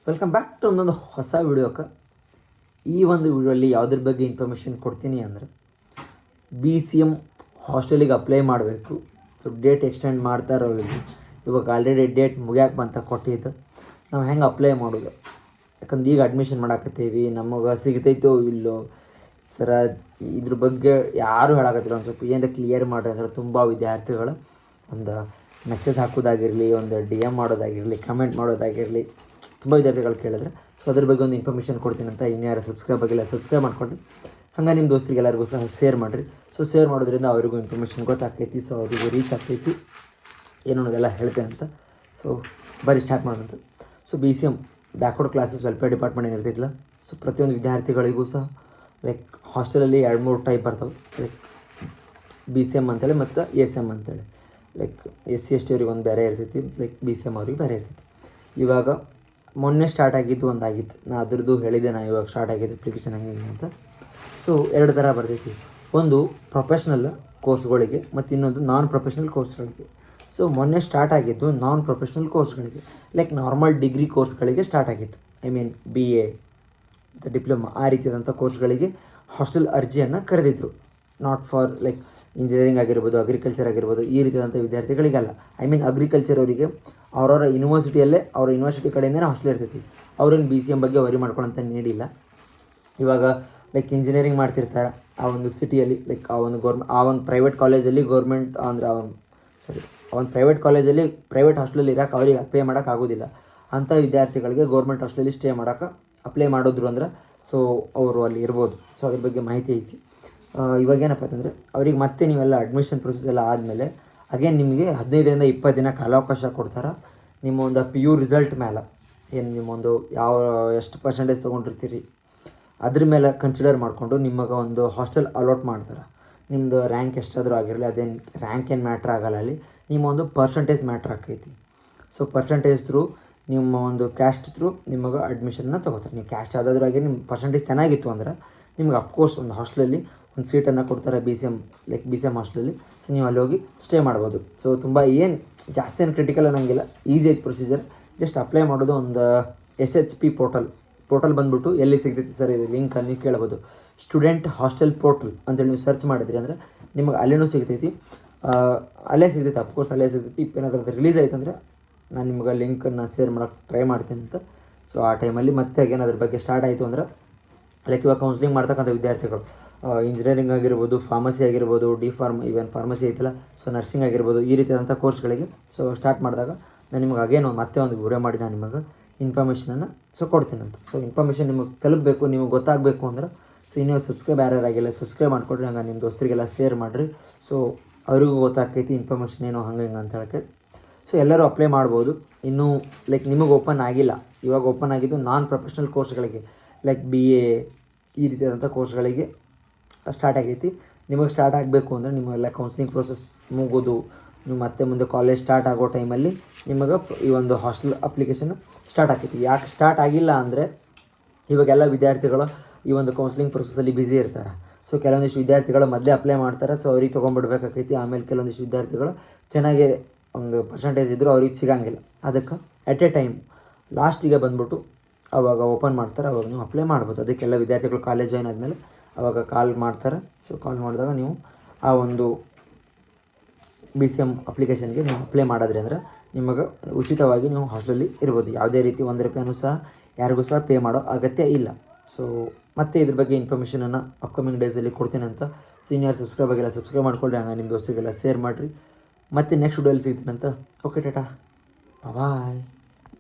Welcome back to ಒಂದೊಂದು ಹೊಸ ವಿಡಿಯೋಕ್ಕೆ. ಈ ಒಂದು ವಿಡಿಯೋಲ್ಲಿ ಯಾವುದ್ರ ಬಗ್ಗೆ ಇನ್ಫಾರ್ಮೇಷನ್ ಕೊಡ್ತೀನಿ ಅಂದರೆ BCM ಹಾಸ್ಟೆಲಿಗೆ ಅಪ್ಲೈ ಮಾಡಬೇಕು. ಸೊ ಡೇಟ್ ಎಕ್ಸ್ಟೆಂಡ್ ಮಾಡ್ತಾ ಇರೋದು, ಇವಾಗ ಆಲ್ರೆಡಿ ಡೇಟ್ ಮುಗಿಯಾಕೆ ಬಂತ ಕೊಟ್ಟಿದ್ದು. ನಾವು ಹೆಂಗೆ ಅಪ್ಲೈ ಮಾಡೋದು, ಯಾಕಂದ್ರೆ ಈಗ ಅಡ್ಮಿಷನ್ ಮಾಡಾಕತ್ತೀವಿ, ನಮಗೆ ಸಿಗ್ತೈತೋ ಇಲ್ಲೋ ಸರ, ಇದ್ರ ಬಗ್ಗೆ ಯಾರೂ ಹೇಳಾಕತ್ತಿಲ್ಲ. ಒಂದು ಸ್ವಲ್ಪ ಏನಾರ ಕ್ಲಿಯರ್ ಮಾಡಿರಿ ಅಂದ್ರೆ ತುಂಬ ವಿದ್ಯಾರ್ಥಿಗಳು ಒಂದು ಮೆಸೇಜ್ ಹಾಕೋದಾಗಿರಲಿ, ಒಂದು DM ಮಾಡೋದಾಗಿರಲಿ, ಕಮೆಂಟ್ ಮಾಡೋದಾಗಿರಲಿ, ತುಂಬ ವಿದ್ಯಾರ್ಥಿಗಳು ಕೇಳಿದ್ರೆ. ಸೊ ಅದ್ರ ಬಗ್ಗೆ ಒಂದು ಇನ್ಫಾರ್ಮೇಷನ್ ಕೊಡ್ತೀನಿ ಅಂತ. ಇನ್ಯಾರು ಸಬ್ಸ್ಕ್ರೈಬ್ ಆಗಿಲ್ಲ ಸಬ್ಸ್ಕ್ರೈಬ್ ಮಾಡ್ಕೊಂಡ್ರಿ, ಹಂಗೆ ನಿಮ್ಮ ದೋಸ್ತರಿಗೆ ಎಲ್ಲರಿಗೂ ಸಹ ಶೇರ್ ಮಾಡಿರಿ. ಸೊ ಶೇರ್ ಮಾಡೋದ್ರಿಂದ ಅವರಿಗೂ ಇನ್ಫಾರ್ಮೇಷನ್ ಗೊತ್ತಾಗ್ತೈತಿ, ಸೊ ಅವರಿಗೂ ರೀಚ್ ಆಗ್ತೈತಿ ಏನು ಅನ್ನೋದೆಲ್ಲ ಹೇಳ್ತೇನೆ ಅಂತ. ಸೊ ಬರೀ ಸ್ಟಾರ್ಟ್ ಮಾಡೋದಂತ. So BCM backward classes welfare department ಏನಿರ್ತೈತಿಲ್ಲ, ಸೊ ಪ್ರತಿಯೊಂದು ವಿದ್ಯಾರ್ಥಿಗಳಿಗೂ ಸಹ ಲೈಕ್ ಹಾಸ್ಟೆಲಲ್ಲಿ 2-3 ಟೈಪ್ ಬರ್ತವೆ. ಲೈಕ್ BCM ಅಂತೇಳಿ ಮತ್ತು SM ಅಂತೇಳಿ. ಲೈಕ್ SC ST ಅವ್ರಿಗೆ ಒಂದು ಬೇರೆ ಇರ್ತೈತಿ, ಲೈಕ್ BCM ಅವ್ರಿಗೆ ಬೇರೆ ಇರ್ತೈತಿ. ಇವಾಗ ಮೊನ್ನೆ ಸ್ಟಾರ್ಟ್ ಆಗಿದ್ದು ಒಂದಾಗಿತ್ತು, ನಾ ಅದ್ರದ್ದು ಹೇಳಿದೆ, ನಾ ಇವಾಗ ಸ್ಟಾರ್ಟ್ ಆಗಿದ್ದು ಅಪ್ಲಿಕೇಶನ್ ಹಂಗೆ ಅಂತ. ಸೊ 2 ಥರ ಬರ್ತೈತಿ, ಒಂದು ಪ್ರೊಫೆಷ್ನಲ್ ಕೋರ್ಸ್ಗಳಿಗೆ ಮತ್ತು ಇನ್ನೊಂದು ನಾನ್ ಪ್ರೊಫೆಷ್ನಲ್ ಕೋರ್ಸ್ಗಳಿಗೆ. ಸೊ ಮೊನ್ನೆ ಸ್ಟಾರ್ಟ್ ಆಗಿದ್ದು ನಾನ್ ಪ್ರೊಫೆಷ್ನಲ್ ಕೋರ್ಸ್ಗಳಿಗೆ, ಲೈಕ್ ನಾರ್ಮಲ್ ಡಿಗ್ರಿ ಕೋರ್ಸ್ಗಳಿಗೆ ಸ್ಟಾರ್ಟ್ ಆಗಿತ್ತು. BA ಮತ್ತು ಡಿಪ್ಲೊಮಾ ಆ ರೀತಿಯಾದಂಥ ಕೋರ್ಸ್ಗಳಿಗೆ ಹಾಸ್ಟೆಲ್ ಅರ್ಜಿಯನ್ನು ಕರೆದಿದ್ರು. ನಾಟ್ ಫಾರ್ ಲೈಕ್ ಇಂಜಿನಿಯರಿಂಗ್ ಆಗಿರ್ಬೋದು, ಅಗ್ರಿಕಲ್ಚರ್ ಆಗಿರ್ಬೋದು, ಈ ರೀತಿಯಾದಂಥ ವಿದ್ಯಾರ್ಥಿಗಳಿಗಲ್ಲ. ಅಗ್ರಿಕಲ್ಚರ್ ಅವರಿಗೆ ಅವರವರ ಯೂನಿವರ್ಸಿಟಿಯಲ್ಲೇ ಅವ್ರ ಯೂನಿವರ್ಸಿಟಿ ಕಡೆಯಿಂದನೇ ಹಾಸ್ಟೆಲ್ ಇರ್ತೈತಿ. ಅವ್ರೇನು BCM ಬಗ್ಗೆ ವರಿ ಮಾಡ್ಕೊಳ್ಳೋಂಥ ನೀಡಿಲ್ಲ. ಇವಾಗ ಲೈಕ್ ಇಂಜಿನಿಯರಿಂಗ್ ಮಾಡ್ತಿರ್ತಾರೆ ಆ ಒಂದು ಸಿಟಿಯಲ್ಲಿ, ಲೈಕ್ ಆ ಒಂದು ಪ್ರೈವೇಟ್ ಕಾಲೇಜಲ್ಲಿ ಗೌರ್ಮೆಂಟ್ ಅಂದರೆ ಆ ಒಂದು ಪ್ರೈವೇಟ್ ಕಾಲೇಜಲ್ಲಿ ಪ್ರೈವೇಟ್ ಹಾಸ್ಟೆಲಲ್ಲಿ ಇರೋಕೆ ಅವ್ರಿಗೆ ಪೇ ಮಾಡೋಕ್ಕಾಗೋದಿಲ್ಲ. ಅಂಥ ವಿದ್ಯಾರ್ಥಿಗಳಿಗೆ ಗೌರ್ಮೆಂಟ್ ಹಾಸ್ಟೆಲಲ್ಲಿ ಸ್ಟೇ ಮಾಡೋಕೆ ಅಪ್ಲೈ ಮಾಡಿದ್ರು ಅಂದ್ರೆ ಸೊ ಅವರು ಅಲ್ಲಿ ಇರ್ಬೋದು. ಸೊ ಅದ್ರ ಬಗ್ಗೆ ಮಾಹಿತಿ ಐತಿ. ಇವಾಗೇನಪ್ಪ ಅಂತಂದರೆ ಅವ್ರಿಗೆ ಮತ್ತೆ ನೀವೆಲ್ಲ ಅಡ್ಮಿಷನ್ ಪ್ರೊಸೆಸ್ ಎಲ್ಲ ಆದಮೇಲೆ ಅಗೇನ್ ನಿಮಗೆ 15ರಿಂದ 20 ದಿನ ಕಾಲಾವಕಾಶ ಕೊಡ್ತಾರೆ. ನಿಮ್ಮ ಒಂದು PU ರಿಸಲ್ಟ್ ಮೇಲೆ, ಏನು ನಿಮ್ಮೊಂದು ಎಷ್ಟು ಪರ್ಸೆಂಟೇಜ್ ತೊಗೊಂಡಿರ್ತೀರಿ ಅದ್ರ ಮೇಲೆ ಕನ್ಸಿಡರ್ ಮಾಡಿಕೊಂಡು ನಿಮಗೆ ಒಂದು ಹಾಸ್ಟೆಲ್ ಅಲಾಟ್ ಮಾಡ್ತಾರೆ. ನಿಮ್ಮದು ರ್ಯಾಂಕ್ ಎಷ್ಟಾದರೂ ಆಗಿರಲಿ, ಅದೇನು ರ್ಯಾಂಕ್ ಏನು ಮ್ಯಾಟ್ರ್ ಆಗೋಲ್ಲ ಅಲ್ಲಿ, ನಿಮ್ಮ ಒಂದು ಪರ್ಸೆಂಟೇಜ್ ಮ್ಯಾಟ್ರ್ ಆಕೈತಿ. ಸೊ ಪರ್ಸೆಂಟೇಜ್ ಥ್ರೂ, ನಿಮ್ಮ ಒಂದು ಕ್ಯಾಸ್ಟ್ ಥ್ರೂ ನಿಮಗೆ ಅಡ್ಮಿಷನ್ನ ತೊಗೋತಾರೆ. ನೀವು ಕ್ಯಾಸ್ಟ್ ಯಾವುದಾದ್ರೂ ಆಗಿ ನಿಮ್ಮ ಪರ್ಸೆಂಟೇಜ್ ಚೆನ್ನಾಗಿತ್ತು ಅಂದ್ರೆ ನಿಮ್ಗೆ ಅಫ್ಕೋರ್ಸ್ ಒಂದು ಹಾಸ್ಟೆಲಲ್ಲಿ ಒಂದು ಸೀಟನ್ನು ಕೊಡ್ತಾರೆ, BCM ಹಾಸ್ಟೆಲಲ್ಲಿ. ಸೊ ನೀವು ಅಲ್ಲಿ ಹೋಗಿ ಸ್ಟೇ ಮಾಡ್ಬೋದು. ಸೊ ತುಂಬ ಜಾಸ್ತಿ ಏನು ಕ್ರಿಟಿಕಲ್ ಅನ್ನೋಂಗಿಲ್ಲ, ಈಸಿ ಐತೆ ಪ್ರೊಸೀಜರ್. ಜಸ್ಟ್ ಅಪ್ಲೈ ಮಾಡೋದು. ಒಂದು SHP ಪೋರ್ಟಲ್ ಬಂದುಬಿಟ್ಟು ಎಲ್ಲಿ ಸಿಗ್ತೈತಿ ಸರ್ ಇದು ಲಿಂಕ್ ನೀವು ಕೇಳ್ಬೋದು. ಸ್ಟೂಡೆಂಟ್ ಹಾಸ್ಟೆಲ್ ಪೋರ್ಟಲ್ ಅಂತೇಳಿ ನೀವು ಸರ್ಚ್ ಮಾಡಿದ್ರಿ ಅಂದರೆ ನಿಮಗೆ ಅಲ್ಲಿನೂ ಸಿಗ್ತೈತಿ. ಅಲ್ಲೇ ಸಿಗ್ತೈತಿ, ಅಫ್ಕೋರ್ಸ್ ಅಲ್ಲೇ ಸಿಗ್ತೈತಿ. ಏನಾದರೂ ಅದು ರಿಲೀಸ್ ಆಯ್ತು ಅಂದರೆ ನಾನು ನಿಮ್ಗೆ ಲಿಂಕನ್ನು ಶೇರ್ ಮಾಡೋಕ್ಕೆ ಟ್ರೈ ಮಾಡ್ತೀನಿ ಅಂತ. ಸೊ ಆ ಟೈಮಲ್ಲಿ ಮತ್ತೆ ಏನಾದ್ರ ಬಗ್ಗೆ ಸ್ಟಾರ್ಟ್ ಆಯಿತು ಅಂದ್ರೆ, ಲೈಕ್ ಇವಾಗ ಕೌನ್ಸಿಲಿಂಗ್ ಮಾಡ್ತಕ್ಕಂಥ ವಿದ್ಯಾರ್ಥಿಗಳು ಇಂಜಿನಿಯರಿಂಗ್ ಆಗಿರ್ಬೋದು, ಫಾರ್ಮಸಿ ಆಗಿರ್ಬೋದು, ಈವನ್ ಫಾರ್ಮಸಿ ಐತಲ್ಲ, ಸೊ ನರ್ಸಿಂಗ್ ಆಗಿರ್ಬೋದು, ಈ ರೀತಿಯಾದಂಥ ಕೋರ್ಸ್ಗಳಿಗೆ ಸೊ ಸ್ಟಾರ್ಟ್ ಮಾಡಿದಾಗ ನಾನು ನಿಮಗೆ ಮತ್ತೆ ಒಂದು ವಿಡಿಯೋ ಮಾಡಿ ನಾನು ನಿಮಗೆ ಇನ್ಫಾರ್ಮೇಷನನ್ನು ಸೊ ಕೊಡ್ತೀನಿ ಅಂತ. ಸೊ ಇನ್ಫಾರ್ಮೇಷನ್ ನಿಮಗೆ ತಲುಪಬೇಕು, ನಿಮಗೆ ಗೊತ್ತಾಗಬೇಕು ಅಂದ್ರೆ ಸೊ ಇನ್ನೂ ಸಬ್ಸ್ಕ್ರೈಬ್ ಯಾರ್ಯಾರಾಗಿಲ್ಲ ಸಬ್ಸ್ಕ್ರೈಬ್ ಮಾಡಿಕೊಡ್ರಿ, ಹಂಗೆ ನಿಮ್ಮ ದೋಸ್ತರಿಗೆಲ್ಲ ಶೇರ್ ಮಾಡಿರಿ. ಸೊ ಅವ್ರಿಗೂ ಗೊತ್ತಾಗ್ತೈತಿ ಇನ್ಫಾರ್ಮೇಷನ್ ಏನೋ ಹಂಗೆ ಅಂತ ಹೇಳಕ್ಕೆ. ಸೊ ಎಲ್ಲರೂ ಅಪ್ಲೈ ಮಾಡ್ಬೋದು. ಇನ್ನೂ ಲೈಕ್ ನಿಮಗೆ ಓಪನ್ ಆಗಿಲ್ಲ, ಇವಾಗ ಓಪನ್ ಆಗಿದ್ದು ನಾನ್ ಪ್ರೊಫೆಷ್ನಲ್ ಕೋರ್ಸ್ಗಳಿಗೆ, ಲೈಕ್ BA ಈ ರೀತಿಯಾದಂಥ ಕೋರ್ಸ್ಗಳಿಗೆ ಸ್ಟಾರ್ಟ್ ಆಗೈತಿ. ನಿಮಗೆ ಸ್ಟಾರ್ಟ್ ಆಗಬೇಕು ಅಂದರೆ ನಿಮಗೆಲ್ಲ ಕೌನ್ಸಿಲಿಂಗ್ ಪ್ರೋಸೆಸ್ ಮುಗೋದು, ನೀವು ಮತ್ತೆ ಮುಂದೆ ಕಾಲೇಜ್ ಸ್ಟಾರ್ಟ್ ಆಗೋ ಟೈಮಲ್ಲಿ ನಿಮಗೆ ಈ ಒಂದು ಹಾಸ್ಟೆಲ್ ಅಪ್ಲಿಕೇಶನ್ ಸ್ಟಾರ್ಟ್ ಆಗ್ತೈತಿ. ಯಾಕೆ ಸ್ಟಾರ್ಟ್ ಆಗಿಲ್ಲ ಅಂದರೆ ಇವಾಗೆಲ್ಲ ವಿದ್ಯಾರ್ಥಿಗಳು ಈ ಒಂದು ಕೌನ್ಸಿಲಿಂಗ್ ಪ್ರೊಸೆಸಲ್ಲಿ ಬ್ಯುಸಿ ಇರ್ತಾರೆ. ಸೊ ಕೆಲವೊಂದಿಷ್ಟು ವಿದ್ಯಾರ್ಥಿಗಳು ಮೊದಲೇ ಅಪ್ಲೈ ಮಾಡ್ತಾರೆ, ಸೊ ಅವ್ರಿಗೆ ತೊಗೊಂಡ್ಬಿಡ್ಬೇಕಾಕೈತಿ. ಆಮೇಲೆ ಕೆಲವೊಂದಿಷ್ಟು ವಿದ್ಯಾರ್ಥಿಗಳು ಚೆನ್ನಾಗಿ ಒಂದು ಪರ್ಸೆಂಟೇಜ್ ಇದ್ದರೂ ಅವ್ರಿಗೆ ಸಿಗೋಂಗಿಲ್ಲ. ಅದಕ್ಕೆ ಎಟ್ ಎ ಟೈಮ್ ಲಾಸ್ಟಿಗೆ ಬಂದ್ಬಿಟ್ಟು ಅವಾಗ ಓಪನ್ ಮಾಡ್ತಾರೆ, ಅವಾಗ ನೀವು ಅಪ್ಲೈ ಮಾಡ್ಬೋದು. ಅದಕ್ಕೆಲ್ಲ ವಿದ್ಯಾರ್ಥಿಗಳು ಕಾಲೇಜ್ ಜಾಯ್ನ್ ಆದಮೇಲೆ ಅವಾಗ ಕಾಲ್ ಮಾಡ್ತಾರೆ. ಸೊ ಕಾಲ್ ಮಾಡಿದಾಗ ನೀವು ಆ ಒಂದು BCM ಅಪ್ಲಿಕೇಶನ್ಗೆ ನೀವು ಅಪ್ಲೈ ಮಾಡಿದ್ರಿ ಅಂದ್ರೆ ನಿಮಗೆ ಉಚಿತವಾಗಿ ನೀವು ಹಾಸ್ಟೆಲಲ್ಲಿ ಇರ್ಬೋದು. ಯಾವುದೇ ರೀತಿ 1 ರೂಪಾಯಿನೂ ಸಹ ಯಾರಿಗೂ ಸಹ ಪೇ ಮಾಡೋ ಅಗತ್ಯ ಇಲ್ಲ. ಸೊ ಮತ್ತೆ ಇದ್ರ ಬಗ್ಗೆ ಇನ್ಫಾರ್ಮೇಷನನ್ನು ಅಪ್ಕಮಿಂಗ್ ಡೇಸಲ್ಲಿ ಕೊಡ್ತೀನಿ ಅಂತ. ಸೀನಿಯರ್ ಸಬ್ಸ್ಕ್ರೈಬ್ ಆಗಿಲ್ಲ ಸಬ್ಸ್ಕ್ರೈಬ್ ಮಾಡ್ಕೊಳ್ಳಿ, ಹಂಗೆ ನಿಮ್ಮ ದೋಸ್ತರಿಗೆಲ್ಲ ಶೇರ್ ಮಾಡಿರಿ. ಮತ್ತೆ ನೆಕ್ಸ್ಟ್ ವಿಡಿಯೋಲಿ ಸಿಗ್ತೀನಿ ಅಂತ. ಓಕೆ ಟಾಟಾ, ಬಾಯ್.